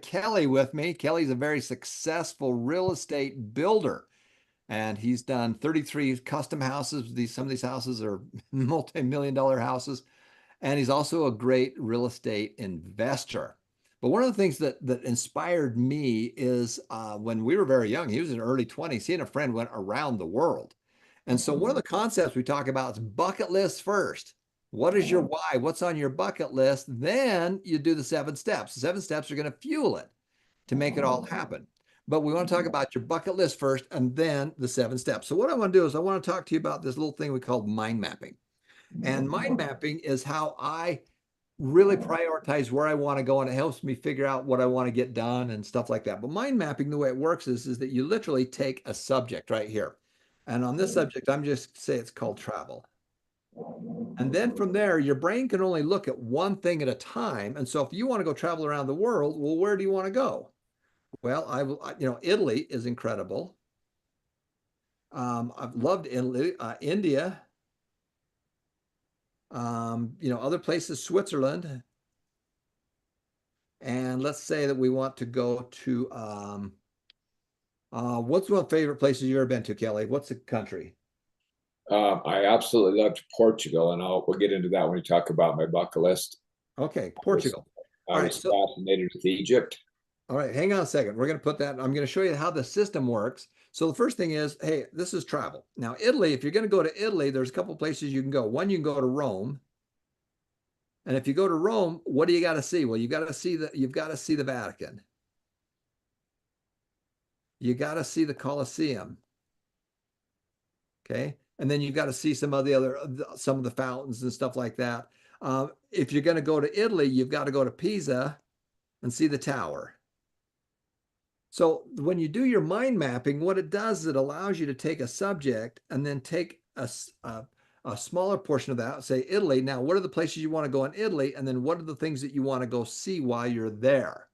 Kelly with me. Kelly's a very successful real estate builder, and he's done 33 custom houses. Some of these houses are multi-million dollar houses, and he's also a great real estate investor. But one of the things that inspired me is when we were very young, he was in early 20s, he and a friend went around the world. And so one of the concepts we talk about is bucket list first. What is your why? What's on your bucket list? Then you do the 7 steps. The 7 steps are going to fuel it to make it all happen. But we want to talk about your bucket list first and then the 7 steps. So what I want to do is I want to talk to you about this little thing we call mind mapping. And mind mapping is how I really prioritize where I want to go, and it helps me figure out what I want to get done and stuff like that. But mind mapping, the way it works is that you literally take a subject right here. And on this subject, I'm just say it's called travel. And then from there, your brain can only look at one thing at a time. And so if you want to go travel around the world, well, where do you want to go? Well, Italy is incredible. I've loved Italy, India, other places, Switzerland. And let's say that we want to go to, what's one of the favorite places you've ever been to, Kelly? What's the country? I absolutely loved Portugal, and we'll get into that when we talk about my bucket list. Okay, I was, Portugal. I All right, was so fascinated with Egypt. all right, hang on a second. We're going to put that, I'm going to show you how the system works. So the first thing is, hey, this is travel. Now, Italy, if you're going to go to Italy, there's a couple places you can go. One, you can go to Rome. And if you go to Rome, what do you got to see? Well, you've got to see the Vatican. You got to see the Colosseum. Okay. And then you've got to see some of the fountains and stuff like that. If you're going to go to Italy, you've got to go to Pisa and see the tower. So when you do your mind mapping, what it does is it allows you to take a subject and then take a smaller portion of that, say Italy. Now, what are the places you want to go in Italy? And then what are the things that you want to go see while you're there?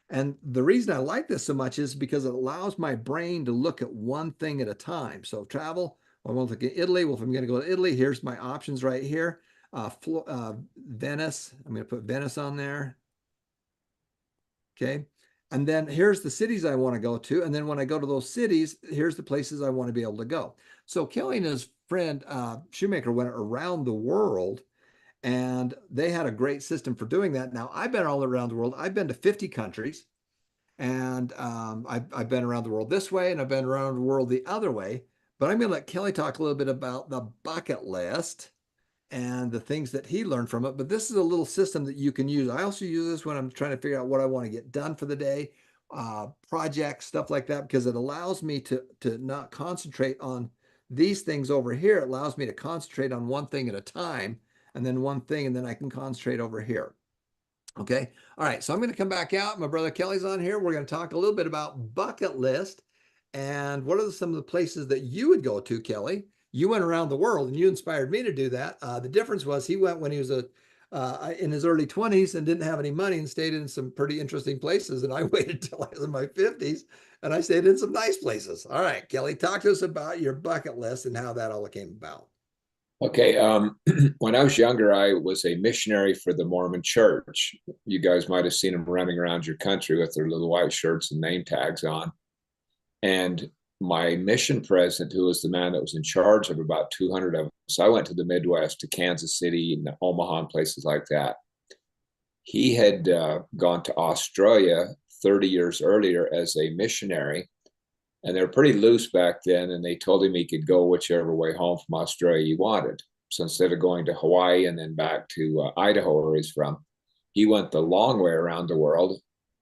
And the reason I like this so much is because it allows my brain to look at one thing at a time. So travel, I want to look at Italy. Well, if I'm going to go to Italy, here's my options right here. Venice, I'm going to put Venice on there. Okay. And then here's the cities I want to go to. And then when I go to those cities, here's the places I want to be able to go. So Kelly and his friend Shoemaker went around the world, and they had a great system for doing that. Now, I've been all around the world. I've been to 50 countries, and I've been around the world this way, and I've been around the world the other way. But I'm going to let Kelly talk a little bit about the bucket list and the things that he learned from it. But this is a little system that you can use. I also use this when I'm trying to figure out what I want to get done for the day, projects, stuff like that, because it allows me to not concentrate on these things over here. It allows me to concentrate on one thing at a time, and then one thing, and then I can concentrate over here. Okay. All right. So I'm going to come back out. My brother Kelly's on here. We're going to talk a little bit about bucket list and what are some of the places that you would go to, Kelly? You went around the world and you inspired me to do that. The difference was he went when he was in his early 20s and didn't have any money and stayed in some pretty interesting places. And I waited till I was in my 50s and I stayed in some nice places. All right, Kelly, talk to us about your bucket list and how that all came about. Okay, when I was younger, I was a missionary for the Mormon Church. You guys might have seen them running around your country with their little white shirts and name tags on. And my mission president, who was the man that was in charge of about 200 of us, I went to the Midwest, to Kansas City and Omaha and places like that. He had gone to Australia 30 years earlier as a missionary, and they were pretty loose back then, and they told him he could go whichever way home from Australia he wanted. So instead of going to Hawaii and then back to Idaho, where he's from, he went the long way around the world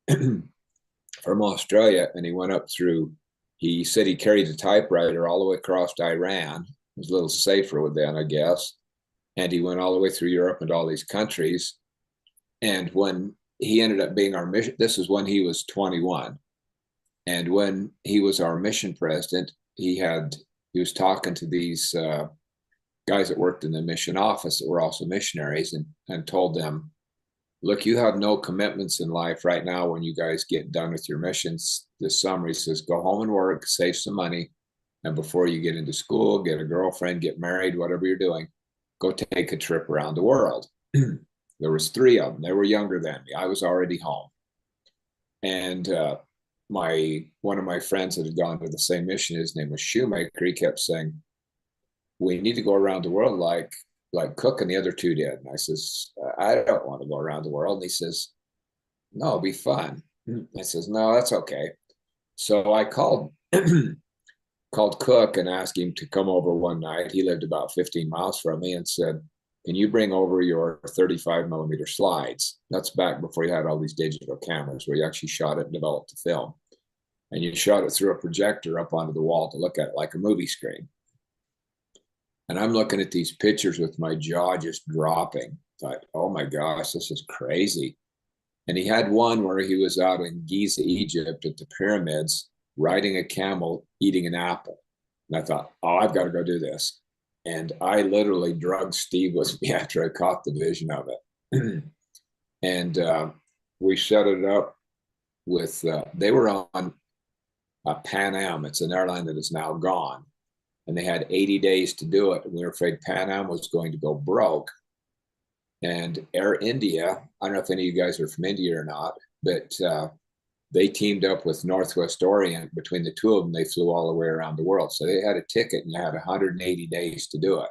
from Australia, and he went up through, he said he carried a typewriter all the way across Iran. It was a little safer with that, I guess. And he went all the way through Europe and all these countries. And when he ended up being our mission, this is when he was 21. And when he was our mission president, he was talking to these guys that worked in the mission office that were also missionaries, and told them, look, you have no commitments in life right now. When you guys get done with your missions this summer, he says, go home and work, save some money. And before you get into school, get a girlfriend, get married, whatever you're doing, go take a trip around the world. There was 3 of them. They were younger than me. I was already home. And one of my friends that had gone to the same mission, his name was Shoemaker. He kept saying, "We need to go around the world like Cook and the other two did." And I says, "I don't want to go around the world." And he says, "No, it'll be fun." I says, "No, that's okay." So I called called Cook and asked him to come over one night. He lived about 15 miles from me, and said, "Can you bring over your 35 millimeter slides?" That's back before you had all these digital cameras where you actually shot it and developed the film. And you shot it through a projector up onto the wall to look at it like a movie screen. And I'm looking at these pictures with my jaw just dropping. Thought, oh my gosh, this is crazy. And he had one where he was out in Giza, Egypt at the pyramids, riding a camel, eating an apple. And I thought, oh, I've got to go do this. And I literally drugged Steve with me after I caught the vision of it. And we set it up with, they were on Pan Am. It's an airline that is now gone. And they had 80 days to do it. And we were afraid Pan Am was going to go broke. And Air India, I don't know if any of you guys are from India or not, but they teamed up with Northwest Orient. Between the two of them, they flew all the way around the world. So they had a ticket and you had 180 days to do it.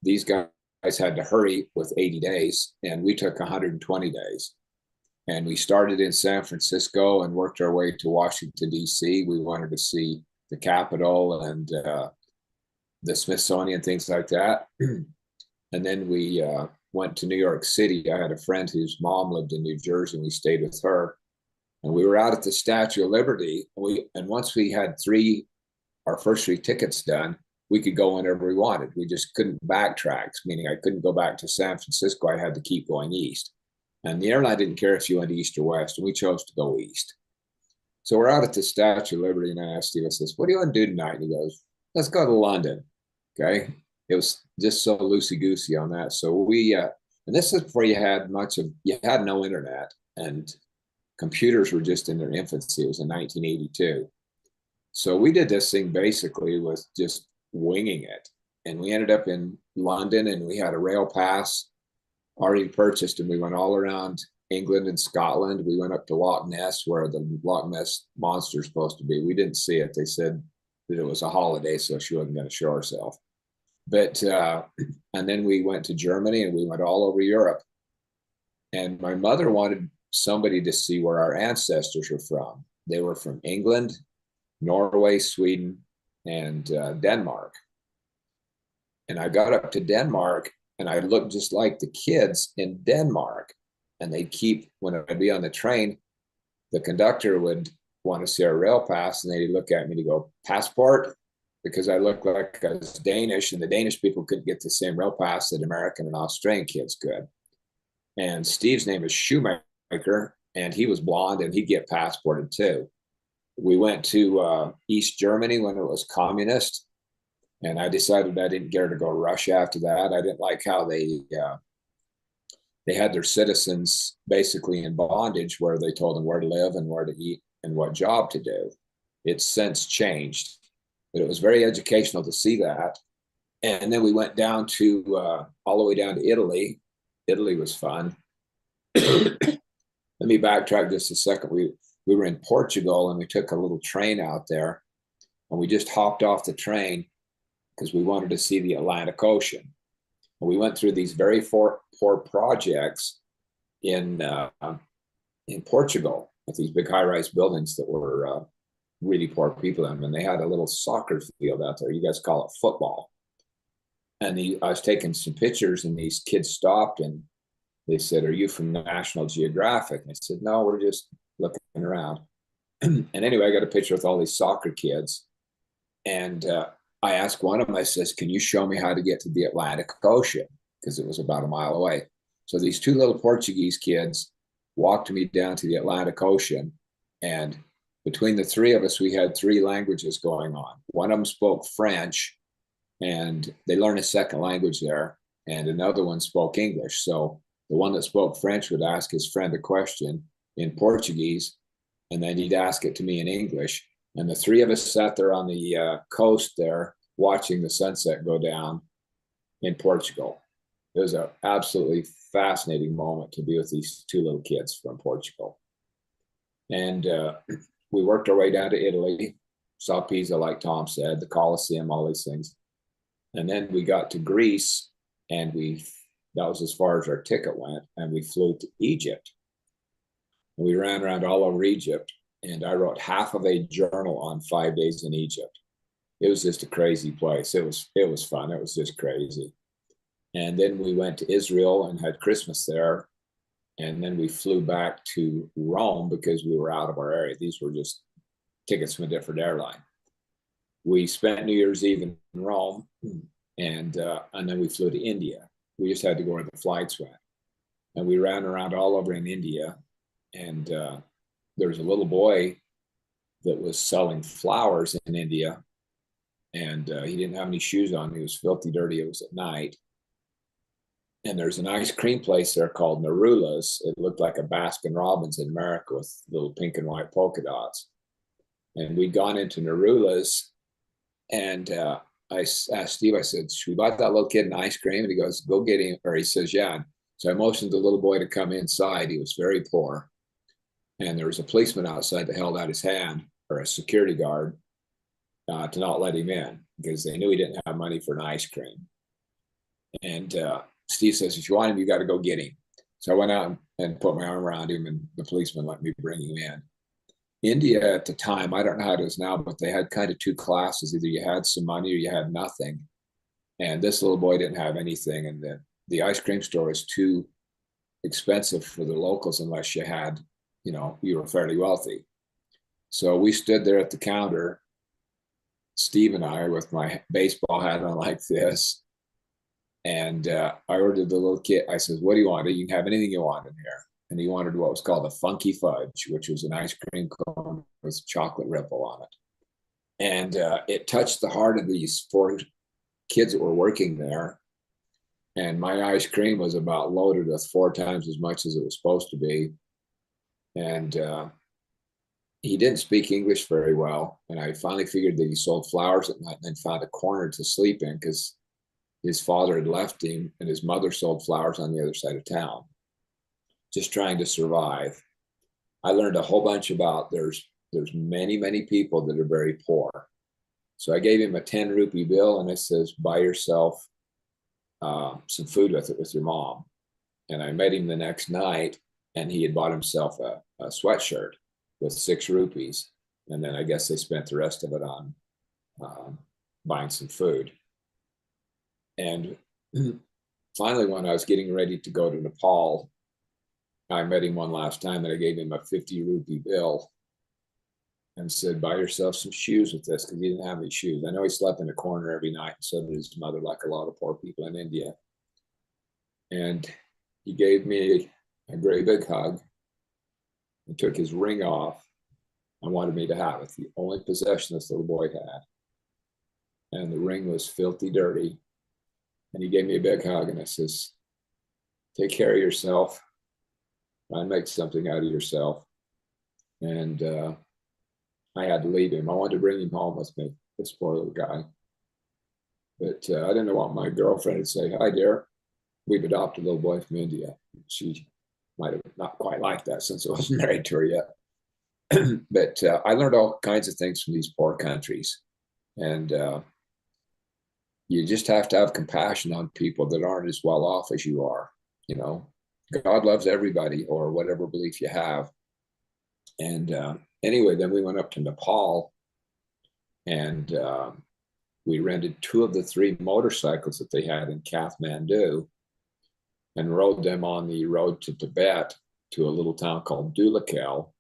These guys had to hurry with 80 days, and we took 120 days. And we started in San Francisco and worked our way to Washington, D.C. We wanted to see the Capitol and the Smithsonian, things like that. And then we went to New York City. I had a friend whose mom lived in New Jersey, and we stayed with her. And we were out at the Statue of Liberty. And once we had our first 3 tickets done, we could go whenever we wanted. We just couldn't backtrack, meaning I couldn't go back to San Francisco. I had to keep going east. And the airline didn't care if you went east or west, and we chose to go east. So we're out at the Statue of Liberty, and I asked Steve, I says, "What do you want to do tonight?" And he goes, "Let's go to London." Okay. It was just so loosey-goosey on that. So we, and this is before you had no internet, and computers were just in their infancy. It was in 1982. So we did this thing basically with just winging it. And we ended up in London, and we had a rail pass already purchased, and we went all around England and Scotland. We went up to Loch Ness, where the Loch Ness monster is supposed to be. We didn't see it. They said that it was a holiday, so she wasn't going to show herself. But and then we went to Germany, and we went all over Europe. And my mother wanted somebody to see where our ancestors were from. They were from England, Norway, Sweden, and Denmark. And I got up to Denmark, and I looked just like the kids in Denmark. And when I'd be on the train, the conductor would want to see our rail pass, and they'd look at me to go, "Passport?" Because I looked like I was Danish, and the Danish people couldn't get the same rail pass that American and Australian kids could. And Steve's name is Shoemaker, and he was blonde, and he'd get passported too. We went to East Germany when it was communist, and I decided I didn't care to go to Russia after that. I didn't like how they had their citizens basically in bondage, where they told them where to live and where to eat and what job to do. It's since changed, but it was very educational to see that. And then we went down to all the way down to Italy. Italy was fun. Let me backtrack just a second. We were in Portugal, and we took a little train out there, and we just hopped off the train because we wanted to see the Atlantic Ocean. And we went through these very poor projects in Portugal with these big high-rise buildings that were really poor people in them. And they had a little soccer field out there. You guys call it football. And I was taking some pictures, and these kids stopped, and they said, "Are you from National Geographic?" And I said, "No, we're just looking around." And anyway, I got a picture with all these soccer kids. And I asked one of them, I says, "Can you show me how to get to the Atlantic Ocean?" Because it was about a mile away. So these 2 little Portuguese kids walked me down to the Atlantic Ocean. And between the 3 of us, we had 3 languages going on. One of them spoke French, and they learned a second language there. And another one spoke English. So the one that spoke French would ask his friend a question in Portuguese, and then he'd ask it to me in English. And the 3 of us sat there on the coast there watching the sunset go down in Portugal. It was an absolutely fascinating moment to be with these 2 little kids from Portugal. And we worked our way down to Italy, saw Pisa, like Tom said, the Colosseum, all these things. And then we got to Greece, and that was as far as our ticket went, and we flew to Egypt. And we ran around all over Egypt, and I wrote half of a journal on 5 days in Egypt. It was just a crazy place. It was fun. It was just crazy. And then we went to Israel and had Christmas there. And then we flew back to Rome because we were out of our area. These were just tickets from a different airline. We spent New Year's Eve in Rome, and then we flew to India. We just had to go where the flights went. And we ran around all over in India. And there was a little boy that was selling flowers in India. And he didn't have any shoes on. He was filthy dirty. It was at night. And there's an ice cream place there called Narula's. It looked like a Baskin Robbins in America with little pink and white polka dots. And we'd gone into Narula's, and I asked Steve, I said, should we buy that little kid an ice cream? And he goes, go get him. Or he says, yeah. So I motioned the little boy to come inside. He was very poor. And there was a policeman outside that held out his hand, or a security guard, to not let him in because they knew he didn't have money for an ice cream. And Steve says, if you want him, you got to go get him. So I went out and put my arm around him, and the policeman let me bring him in. India at the time, I don't know how it is now, but they had kind of two classes. Either you had some money or you had nothing. And this little boy didn't have anything. And the ice cream store is too expensive for the locals unless you had, you were fairly wealthy. So we stood there at the counter, Steve and I, with my baseball hat on like this. And I ordered the little kid. I said, what do you want? You can have anything you want in here. And he wanted what was called a funky fudge, which was an ice cream cone with chocolate ripple on it. And it touched the heart of these 4 kids that were working there. And my ice cream was about loaded with 4 times as much as it was supposed to be. And he didn't speak English very well. And I finally figured that he sold flowers at night, and then found a corner to sleep in because his father had left him, and his mother sold flowers on the other side of town, just trying to survive. I learned a whole bunch about there's many people that are very poor. So I gave him a 10 rupee bill, and it says, buy yourself some food with it with your mom. And I met him the next night, and he had bought himself a sweatshirt with 6 rupees. And then I guess they spent the rest of it on buying some food. And finally, when I was getting ready to go to Nepal, I met him one last time, and I gave him a 50 rupee bill and said, buy yourself some shoes with this, because he didn't have any shoes. I know he slept in a corner every night, and so did his mother, like a lot of poor people in India. And he gave me a great big hug and took his ring off and wanted me to have it. The only possession this little boy had. And the ring was filthy dirty. And he gave me a big hug, and I says, take care of yourself. Try and make something out of yourself. And I had to leave him. I wanted to bring him home with me, this poor little guy. But I didn't want my girlfriend to say, hi, dear. We've adopted a little boy from India. She might have not quite liked that since I wasn't married to her yet. But I learned all kinds of things from these poor countries. And you just have to have compassion on people that aren't as well off as you are. God loves everybody, or whatever belief you have. And anyway, then we went up to Nepal, and we rented 2 of the 3 motorcycles that they had in Kathmandu and rode them on the road to Tibet to a little town called Dhulakel.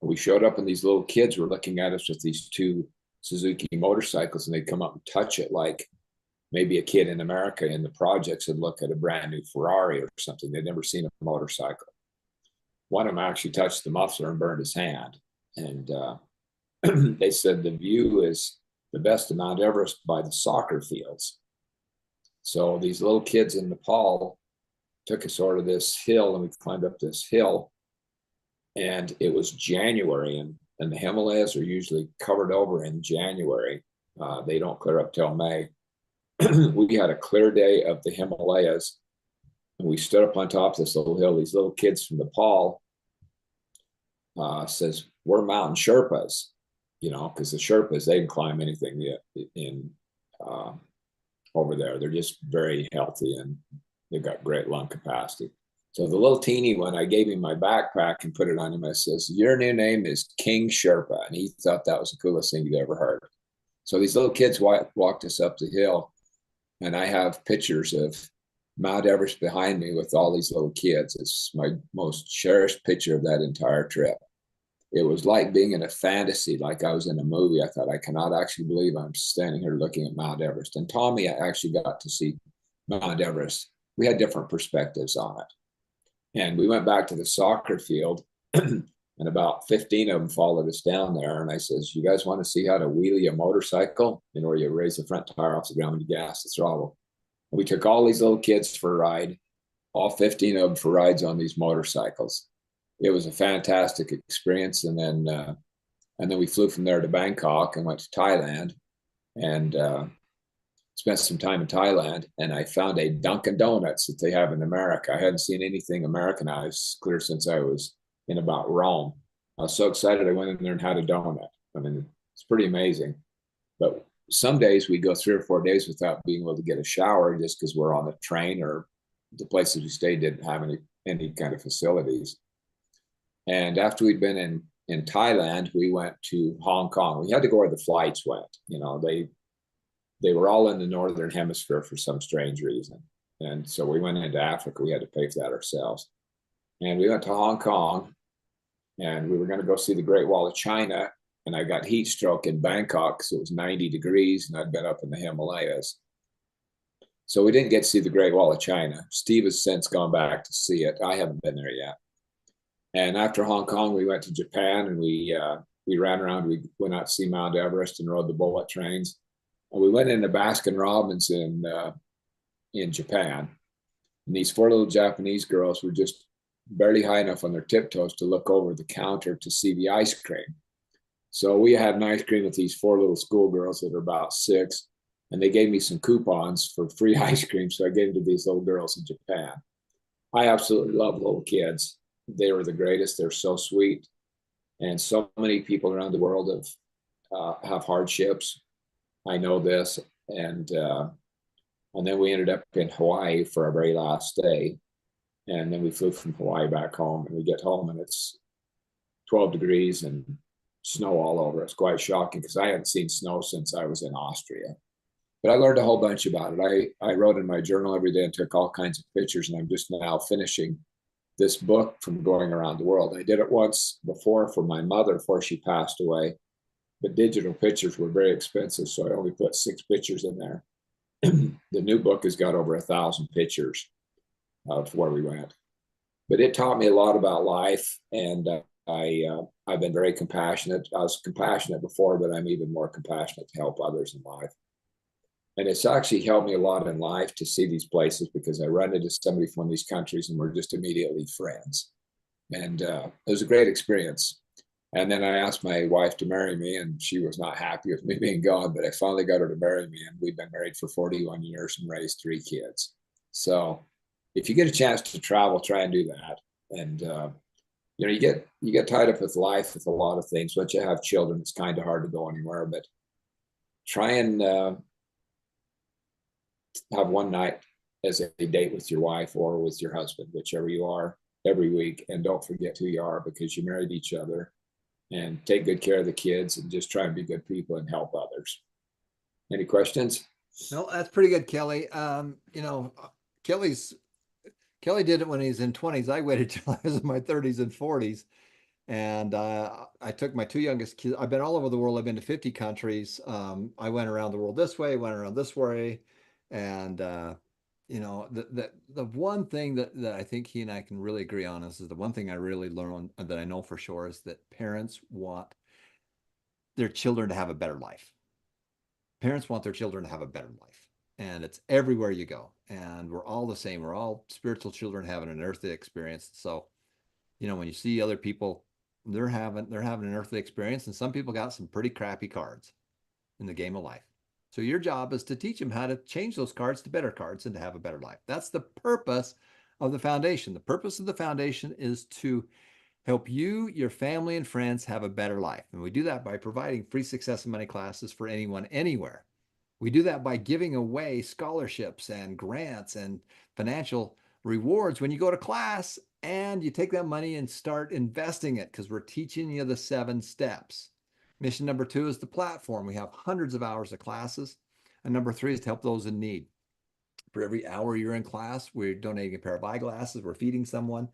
We showed up, and these little kids were looking at us with these 2 Suzuki motorcycles, and they'd come up and touch it like maybe a kid in America in the projects would look at a brand new Ferrari or something. They'd never seen a motorcycle. One of them actually touched the muffler and burned his hand. And they said the view is the best of Mount Everest by the soccer fields. So these little kids in Nepal took us sort of this hill, and we climbed up this hill. And it was January, and the Himalayas are usually covered over in January. They don't clear up till May. We had a clear day of the Himalayas, and we stood up on top of this little hill. These little kids from Nepal says, we're mountain Sherpas, you know, because the Sherpas, they can climb anything in uh, over there. They're just very healthy and they've got great lung capacity. So the little teeny one, I gave him my backpack and put it on him. I says, your new name is King Sherpa. And he thought that was the coolest thing he'd ever heard. So these little kids walked us up the hill, and I have pictures of Mount Everest behind me with all these little kids. It's my most cherished picture of that entire trip. It was like being in a fantasy, like I was in a movie. I thought, I cannot actually believe I'm standing here looking at Mount Everest. And Tommy actually got to see Mount Everest. We had different perspectives on it. And we went back to the soccer field, and about 15 of them followed us down there. And I says, you guys want to see how to wheelie a motorcycle? You know, where you raise the front tire off the ground and you gas the throttle. And we took all these little kids for a ride, all 15 of them for rides on these motorcycles. It was a fantastic experience. And then we flew from there to Bangkok and went to Thailand, and spent some time in Thailand. And I found a Dunkin' Donuts that they have in America. I hadn't seen anything Americanized clear since I was in about Rome. I was so excited. I went in there and had a donut. I mean, it's pretty amazing. But some days we go 3 or 4 days without being able to get a shower just because we're on the train, or the places we stayed didn't have any kind of facilities. And after we'd been in Thailand, we went to Hong Kong. We had to go where the flights went. You know, they were all in the northern hemisphere for some strange reason. And so we went into Africa. We had to pay for that ourselves. And we went to Hong Kong, and we were going to go see the Great Wall of China. And I got heat stroke in Bangkok because it was 90 degrees and I'd been up in the Himalayas. So we didn't get to see the Great Wall of China. Steve has since gone back to see it. I haven't been there yet. And after Hong Kong, we went to Japan, and we ran around. We went out to see Mount Everest and rode the bullet trains. And we went into Baskin Robbins in Japan. And these 4 little Japanese girls were just barely high enough on their tiptoes to look over the counter to see the ice cream. So we had an ice cream with these 4 little schoolgirls that are about 6, and they gave me some coupons for free ice cream. So I gave them to these little girls in Japan. I absolutely love little kids. They were the greatest. They're so sweet. And so many people around the world have hardships. I know this. And then we ended up in Hawaii for our very last day. And then we flew from Hawaii back home, and we get home and it's 12 degrees and snow all over. It's quite shocking because I hadn't seen snow since I was in Austria. But I learned a whole bunch about it. I wrote in my journal every day and took all kinds of pictures, and I'm just now finishing this book from going around the world. I did it once before for my mother before she passed away, but digital pictures were very expensive, so I only put 6 pictures in there. The new book has got over 1,000 pictures of where we went. But it taught me a lot about life, and I've been very compassionate. I was compassionate before, but I'm even more compassionate to help others in life. And it's actually helped me a lot in life to see these places, because I run into somebody from these countries and we're just immediately friends. And it was a great experience. And then I asked my wife to marry me, and she was not happy with me being gone, but I finally got her to marry me, and we've been married for 41 years and raised 3 kids. So if you get a chance to travel, try and do that. And you know, you get tied up with life with a lot of things. Once you have children, it's kind of hard to go anywhere. But try and have one night as a date with your wife or with your husband, whichever you are, every week. And don't forget who you are, because you married each other. And take good care of the kids, and just try and be good people and help others. Any questions? No, that's pretty good, Kelly. You know, Kelly did it when he was in 20s. I waited till I was in my 30s and 40s. And I took my 2 youngest kids. I've been all over the world. I've been to 50 countries. I went around the world this way, went around this way. And, you know, the one thing that I think he and I can really agree on is the one thing I really learned, that I know for sure, is that parents want their children to have a better life. Parents want their children to have a better life. And it's everywhere you go. And we're all the same. We're all spiritual children having an earthly experience. So, you know, when you see other people, they're having an earthly experience, and some people got some pretty crappy cards in the game of life. So your job is to teach them how to change those cards to better cards and to have a better life. That's the purpose of the foundation. The purpose of the foundation is to help you, your family, and friends have a better life. And we do that by providing free success and money classes for anyone, anywhere. We do that by giving away scholarships and grants and financial rewards when you go to class, and you take that money and start investing it, because we're teaching you the 7 steps. Mission number 2 is the platform. We have hundreds of hours of classes. And number 3 is to help those in need. For every hour you're in class, we're donating a pair of eyeglasses, we're feeding someone,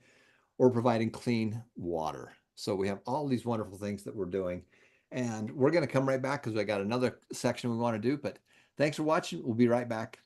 or providing clean water. So we have all these wonderful things that we're doing. And we're going to come right back because I got another section we want to do. But thanks for watching. We'll be right back.